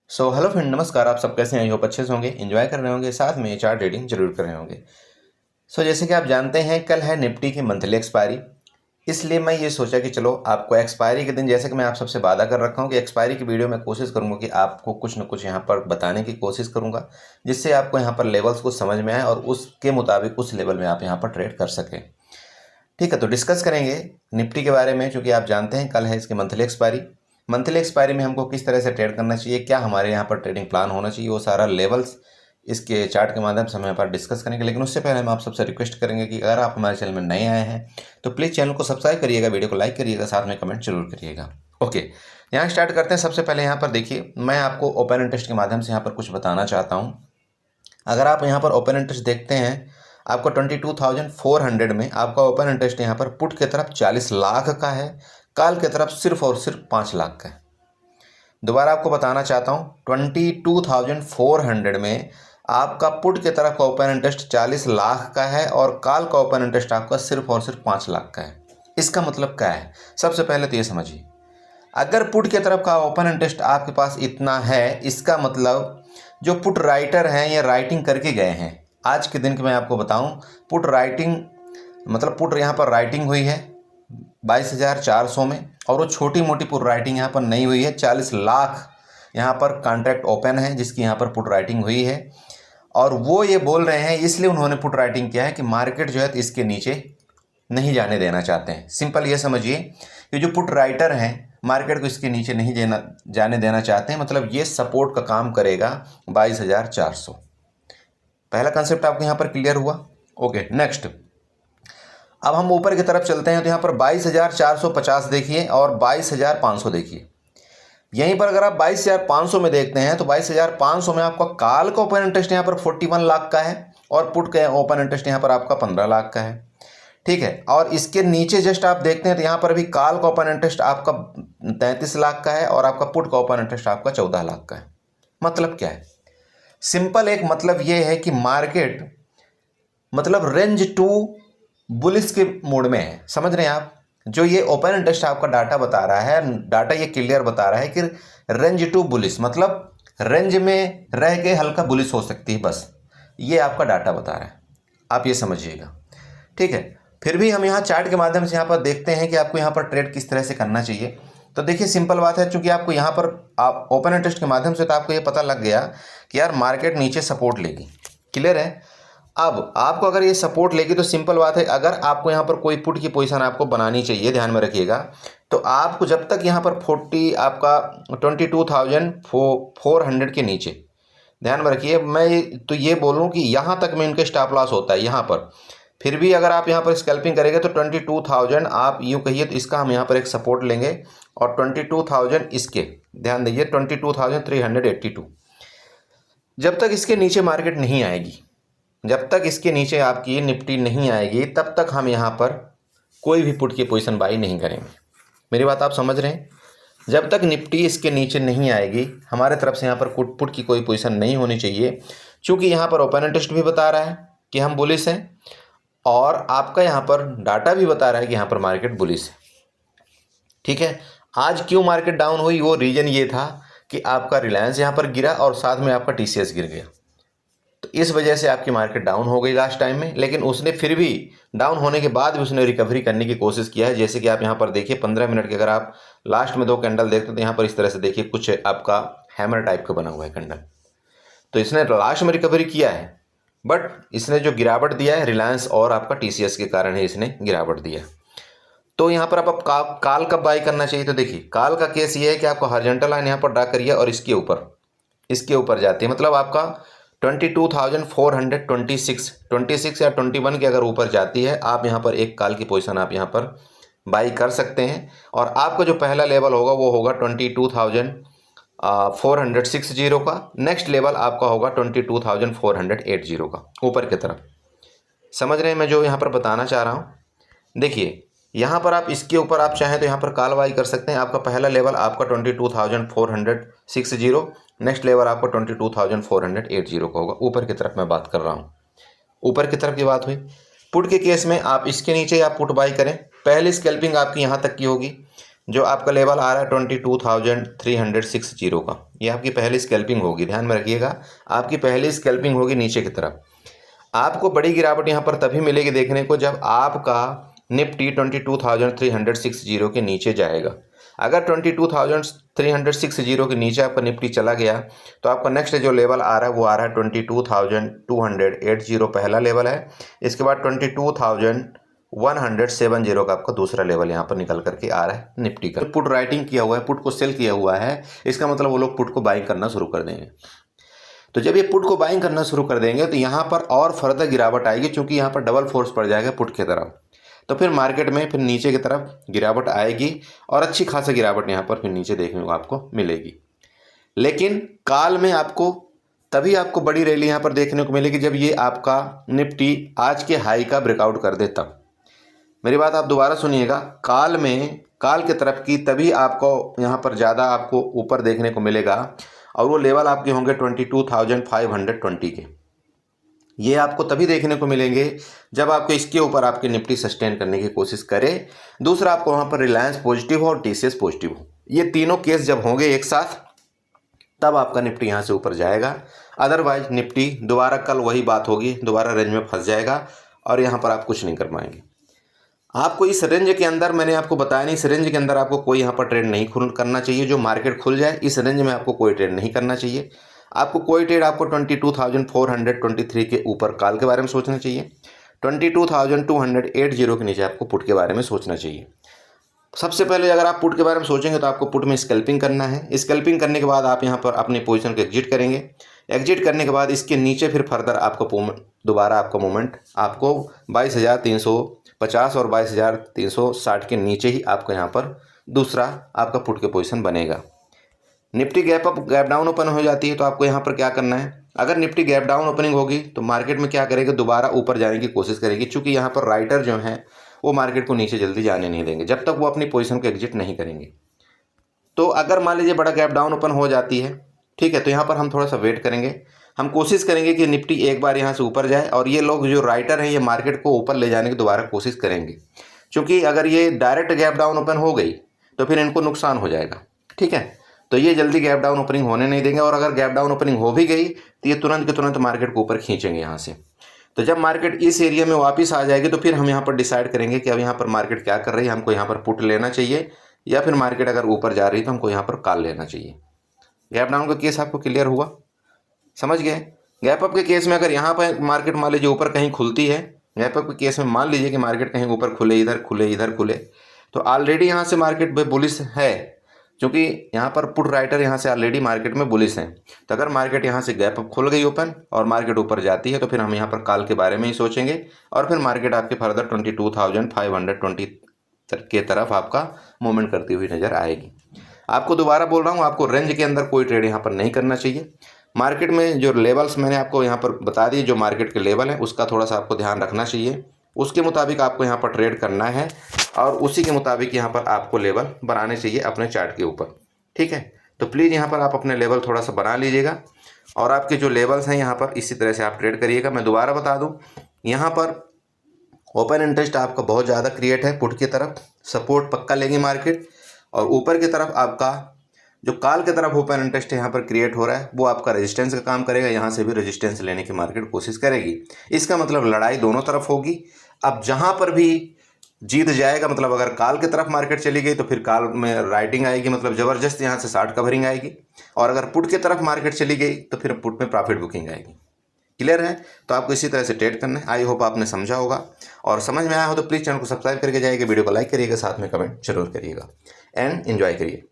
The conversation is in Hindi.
हेलो फ्रेंड, नमस्कार। आप सब कैसे हैं? आई होप अच्छे से होंगे, एंजॉय कर रहे होंगे, साथ में चार्ट रीडिंग जरूर कर रहे होंगे। जैसे कि आप जानते हैं, कल है निफ्टी की मंथली एक्सपायरी। इसलिए मैं ये सोचा कि चलो आपको एक्सपायरी के दिन, जैसे कि मैं आप सबसे वादा कर रखा हूँ कि एक्सपायरी की वीडियो में कोशिश करूँगा कि आपको कुछ न कुछ यहाँ पर बताने की कोशिश करूँगा, जिससे आपको यहाँ पर लेवल्स को समझ में आए और उसके मुताबिक उस लेवल में आप यहाँ पर ट्रेड कर सकें। ठीक है, तो डिस्कस करेंगे निफ्टी के बारे में, क्योंकि आप जानते हैं कल है इसकी मंथली एक्सपायरी। मंथली एक्सपायरी में हमको किस तरह से ट्रेड करना चाहिए, क्या हमारे यहाँ पर ट्रेडिंग प्लान होना चाहिए, वो सारा लेवल्स इसके चार्ट के माध्यम से हम यहाँ पर डिस्कस करेंगे। लेकिन उससे पहले हम आप सबसे रिक्वेस्ट करेंगे कि अगर आप हमारे चैनल में नए आए हैं तो प्लीज़ चैनल को सब्सक्राइब करिएगा, वीडियो को लाइक करिएगा, साथ में कमेंट जरूर करिएगा। ओके, यहाँ स्टार्ट करते हैं। सबसे पहले यहाँ पर देखिए, मैं आपको ओपन इंटरेस्ट के माध्यम से यहाँ पर कुछ बताना चाहता हूँ। अगर आप यहाँ पर ओपन इंटरेस्ट देखते हैं, आपको 22,400 में आपका ओपन इंटरेस्ट यहाँ पर पुट की तरफ 40 लाख का है, कॉल की तरफ सिर्फ और सिर्फ 5 लाख का है। दोबारा आपको बताना चाहता हूँ, 22,400 में आपका पुट की तरफ का ओपन इंटरेस्ट 40 लाख का है और कॉल का ओपन इंटरेस्ट आपका सिर्फ और सिर्फ 5 लाख का है। इसका मतलब क्या है? सबसे पहले तो ये समझिए, अगर पुट की तरफ का ओपन इंटरेस्ट आपके पास इतना है, इसका मतलब जो पुट राइटर हैं ये राइटिंग करके गए हैं। आज के दिन की मैं आपको बताऊं, पुट राइटिंग मतलब पुट यहाँ पर राइटिंग हुई है 22,400 में, और वो छोटी मोटी पुट राइटिंग यहाँ पर नहीं हुई है। 40 लाख यहाँ पर कॉन्ट्रैक्ट ओपन है जिसकी यहाँ पर पुट राइटिंग हुई है, और वो ये बोल रहे हैं, इसलिए उन्होंने पुट राइटिंग किया है कि मार्केट जो है इसके नीचे नहीं जाने देना चाहते हैं। सिंपल ये समझिए कि जो पुट राइटर हैं मार्केट को इसके नीचे नहीं जाने देना चाहते हैं, मतलब ये सपोर्ट का काम करेगा 22,400। पहला कंसेप्ट आपको यहाँ पर क्लियर हुआ। ओके, नेक्स्ट अब हम ऊपर की तरफ चलते हैं, तो यहाँ पर 22,450 देखिए और 22,500 देखिए। यहीं पर अगर आप 22,500 में देखते हैं तो 22,500 में आपका कॉल का ओपन इंटरेस्ट यहाँ पर 41 लाख का है और पुट का ओपन इंटरेस्ट यहाँ पर आपका 15 लाख का है। ठीक है, और इसके नीचे जस्ट आप देखते हैं तो यहाँ पर भी कॉल का ओपन इंटरेस्ट आपका 33 लाख का है और आपका पुट का ओपन इंटरेस्ट आपका 14 लाख का है। मतलब क्या है? सिंपल एक मतलब ये है कि मार्केट मतलब रेंज टू बुलिश के मोड में है। समझ रहे हैं आप? जो ये ओपन इंटरेस्ट आपका डाटा बता रहा है, डाटा ये क्लियर बता रहा है कि रेंज टू बुलिश, मतलब रेंज में रह के हल्का बुलिश हो सकती है, बस ये आपका डाटा बता रहा है। आप ये समझिएगा। ठीक है, फिर भी हम यहाँ चार्ट के माध्यम से यहाँ पर देखते हैं कि आपको यहाँ पर ट्रेड किस तरह से करना चाहिए। तो देखिए, सिंपल बात है, चूंकि आपको यहाँ पर आप ओपन इंटरेस्ट के माध्यम से तो आपको ये पता लग गया कि यार मार्केट नीचे सपोर्ट लेगी। क्लियर है? अब आपको अगर ये सपोर्ट लेगी तो सिंपल बात है, अगर आपको यहाँ पर कोई पुट की पोजीशन आपको बनानी चाहिए, ध्यान में रखिएगा, तो आपको जब तक यहाँ पर 40 आपका 22,400 के नीचे, ध्यान में रखिए, मैं तो ये बोलूँ कि यहाँ तक में इनके स्टॉप लॉस होता है यहाँ पर। फिर भी अगर आप यहाँ पर स्कैल्पिंग करेंगे तो 22,000 आप यूँ कहिए तो इसका हम यहाँ पर एक सपोर्ट लेंगे, और 22,000 इसके, ध्यान दीजिए 22,382। जब तक इसके नीचे मार्केट नहीं आएगी, जब तक इसके नीचे आपकी निफ्टी नहीं आएगी, तब तक हम यहाँ पर कोई भी पुट की पोजीशन बाई नहीं करेंगे। मेरी बात आप समझ रहे हैं? जब तक निफ्टी इसके नीचे नहीं आएगी, हमारे तरफ से यहाँ पर पुट की कोई पोजीशन नहीं होनी चाहिए, क्योंकि यहाँ पर ओपन इंटरेस्ट भी बता रहा है कि हम बुलिश हैं और आपका यहाँ पर डाटा भी बता रहा है कि यहाँ पर मार्केट बुलिश है। ठीक है, आज क्यों मार्केट डाउन हुई, वो रीजन ये था कि आपका रिलायंस यहाँ पर गिरा और साथ में आपका टीसीएस गिर गया, तो इस वजह से आपकी मार्केट डाउन हो गई लास्ट टाइम में। लेकिन उसने फिर भी डाउन होने के बाद भी उसने रिकवरी करने की कोशिश किया है। जैसे कि आप यहाँ पर देखिए 15 मिनट के, अगर आप लास्ट में 2 कैंडल देखते हैं तो यहाँ पर इस तरह से देखिए कुछ आपका हैमर टाइप का बना हुआ है कैंडल, तो इसने लास्ट में रिकवरी किया है, बट इसने जो गिरावट दिया है रिलायंस और आपका टीसीएस के कारण ही इसने गिरावट दिया है। तो यहाँ पर आप कॉल कब बाई करना चाहिए? तो देखिए, कॉल का केस ये है कि आपको हॉरिजॉन्टल लाइन यहाँ पर ड्रा करिए और इसके ऊपर जाती है, मतलब आपका 22,426 या 21 के अगर ऊपर जाती है, आप यहाँ पर एक कॉल की पोजीशन आप यहाँ पर बाई कर सकते हैं। और आपका जो पहला लेवल होगा वो होगा 22,460 का, नेक्स्ट लेवल आपका होगा 22,480 का, ऊपर की तरफ। समझ रहे हैं मैं जो यहाँ पर बताना चाह रहा हूँ? देखिए, यहाँ पर आप इसके ऊपर आप चाहें तो यहाँ पर कॉल बाई कर सकते हैं। आपका पहला लेवल आपका 22,460, नेक्स्ट लेवल आपका 22,480 का होगा। ऊपर की तरफ मैं बात कर रहा हूँ, ऊपर की तरफ की बात हुई। पुट के केस में आप इसके नीचे आप पुट बाई करें, पहली स्कैल्पिंग आपकी यहाँ तक की होगी, जो आपका लेवल आ रहा है 22,360 का, ये आपकी पहली स्कैल्पिंग होगी। ध्यान में रखिएगा, आपकी पहली स्कैल्पिंग होगी नीचे की तरफ। आपको बड़ी गिरावट यहाँ पर तभी मिलेगी देखने को जब आपका निफ्टी 22,360 के नीचे जाएगा। अगर 22,360 के नीचे आपका निफ्टी चला गया तो आपका नेक्स्ट जो लेवल आ रहा है वो आ रहा है 22,280 पहला लेवल है। इसके बाद 22,170 का आपका दूसरा लेवल यहाँ पर निकल करके आ रहा है निफ्टी का। पुट राइटिंग किया हुआ है, पुट को सेल किया हुआ है, इसका मतलब वो लोग पुट को बाइंग करना शुरू कर देंगे। तो जब ये पुट को बाइंग करना शुरू कर देंगे तो यहाँ पर और फर्दर गिरावट आएगी, क्योंकि यहाँ पर डबल फोर्स पड़ जाएगा पुट की तरफ। तो फिर मार्केट में फिर नीचे की तरफ गिरावट आएगी और अच्छी खासी गिरावट यहाँ पर फिर नीचे देखने को आपको मिलेगी। लेकिन काल में आपको तभी आपको बड़ी रैली यहाँ पर देखने को मिलेगी जब ये आपका निफ्टी आज के हाई का ब्रेकआउट कर दे तब। मेरी बात आप दोबारा सुनिएगा, काल में काल की तरफ की तभी आपको यहाँ पर ज़्यादा आपको ऊपर देखने को मिलेगा और वो लेवल आपके होंगे 22,520 के। ये आपको तभी देखने को मिलेंगे जब आपको इसके ऊपर आपके निफ्टी सस्टेन करने की कोशिश करे। दूसरा, आपको वहाँ पर रिलायंस पॉजिटिव हो और टीसीएस पॉजिटिव हो। ये तीनों केस जब होंगे एक साथ तब आपका निफ्टी यहाँ से ऊपर जाएगा। अदरवाइज निफ्टी दोबारा कल वही बात होगी, दोबारा रेंज में फंस जाएगा और यहाँ पर आप कुछ नहीं कर पाएंगे। आपको इस रेंज के अंदर, मैंने आपको बताया नहीं, इस रेंज के अंदर आपको कोई यहाँ पर ट्रेड नहीं करना चाहिए। जो मार्केट खुल जाए इस रेंज में आपको कोई ट्रेड नहीं करना चाहिए। आपको कोई ट्रेड आपको 22,423 के ऊपर कॉल के बारे में सोचना चाहिए। 22,280 के नीचे आपको पुट के बारे में सोचना चाहिए। सबसे पहले अगर आप पुट के बारे में सोचेंगे तो आपको पुट में स्कैल्पिंग करना है। स्कैल्पिंग करने के बाद आप यहाँ पर अपनी पोजीशन को एग्जिट करेंगे। एग्जिट करने के बाद इसके नीचे फिर फर्दर आपको दोबारा आपका मूवमेंट आपको 22,350 और 22,360 के नीचे ही आपको यहाँ पर दूसरा आपका पुट के पोजीशन बनेगा। Nifty gap up gap down open हो जाती है तो आपको यहाँ पर क्या करना है, अगर निफ्टी गैप डाउन ओपनिंग होगी तो मार्केट में क्या करेगी, दोबारा ऊपर जाने की कोशिश करेगी। चूँकि यहाँ पर राइटर जो हैं वो मार्केट को नीचे जल्दी जाने नहीं देंगे जब तक वो अपनी पोजीशन को एग्जिट नहीं करेंगे। तो अगर मान लीजिए बड़ा गैप डाउन ओपन हो जाती है, ठीक है, तो यहाँ पर हम थोड़ा सा वेट करेंगे। हम कोशिश करेंगे कि निफ्टी एक बार यहाँ से ऊपर जाए और ये लोग जो राइटर हैं ये मार्केट को ऊपर ले जाने की दोबारा कोशिश करेंगे। क्योंकि अगर ये डायरेक्ट गैप डाउन ओपन हो गई तो फिर इनको नुकसान हो जाएगा, ठीक है। तो ये जल्दी गैप डाउन ओपनिंग होने नहीं देंगे और अगर गैप डाउन ओपनिंग हो भी गई तो ये तुरंत के तुरंत मार्केट को ऊपर खींचेंगे यहाँ से। तो जब मार्केट इस एरिया में वापस आ जाएगी तो फिर हम यहाँ पर डिसाइड करेंगे कि अब यहाँ पर मार्केट क्या कर रही है, हमको यहाँ पर पुट लेना चाहिए या फिर मार्केट अगर ऊपर जा रही है तो हमको यहाँ पर कॉल लेना चाहिए। गैप डाउन का केस आपको क्लियर हुआ, समझ गए। गैप अप के केस में अगर यहाँ पर मार्केट मान लीजिए ऊपर कहीं खुलती है, गैप अप के केस में मान लीजिए कि मार्केट कहीं ऊपर खुले, इधर खुले, इधर खुले, तो ऑलरेडी यहाँ से मार्केट बुलिश है, क्योंकि यहाँ पर पुट राइटर यहाँ से ऑलरेडी मार्केट में बुलिश हैं। तो अगर मार्केट यहाँ से गैप अप खुल गई ओपन और मार्केट ऊपर जाती है तो फिर हम यहाँ पर कॉल के बारे में ही सोचेंगे और फिर मार्केट आपके फर्दर 22,520 के तरफ आपका मूवमेंट करती हुई नज़र आएगी। आपको दोबारा बोल रहा हूँ, आपको रेंज के अंदर कोई ट्रेड यहाँ पर नहीं करना चाहिए। मार्केट में जो लेवल्स मैंने आपको यहाँ पर बता दिए, जो मार्केट के लेवल हैं उसका थोड़ा सा आपको ध्यान रखना चाहिए। उसके मुताबिक आपको यहाँ पर ट्रेड करना है और उसी के मुताबिक यहाँ पर आपको लेवल बनाने चाहिए अपने चार्ट के ऊपर, ठीक है। तो प्लीज़ यहाँ पर आप अपने लेवल थोड़ा सा बना लीजिएगा और आपके जो लेवल्स हैं यहाँ पर इसी तरह से आप ट्रेड करिएगा। मैं दोबारा बता दूँ, यहाँ पर ओपन इंटरेस्ट आपका बहुत ज़्यादा क्रिएट है, पुट की तरफ सपोर्ट पक्का लेगी मार्केट और ऊपर की तरफ आपका जो कॉल की तरफ ओपन इंटरेस्ट यहाँ पर क्रिएट हो रहा है वो आपका रेजिस्टेंस का काम करेगा। यहाँ से भी रेजिस्टेंस लेने की मार्केट कोशिश करेगी। इसका मतलब लड़ाई दोनों तरफ होगी। अब जहाँ पर भी जीत जाएगा, मतलब अगर कॉल की तरफ मार्केट चली गई तो फिर कॉल में राइटिंग आएगी, मतलब ज़बरदस्त यहाँ से शॉर्ट कवरिंग आएगी, और अगर पुट की तरफ मार्केट चली गई तो फिर पुट में प्रॉफिट बुकिंग आएगी। क्लियर है? तो आपको इसी तरह से ट्रेड करना है। आई होप आपने समझा होगा, और समझ में आया हो तो प्लीज़ चैनल को सब्सक्राइब करके जाइएगा, वीडियो को लाइक करिएगा, साथ में कमेंट जरूर करिएगा एंड एंजॉय करिए।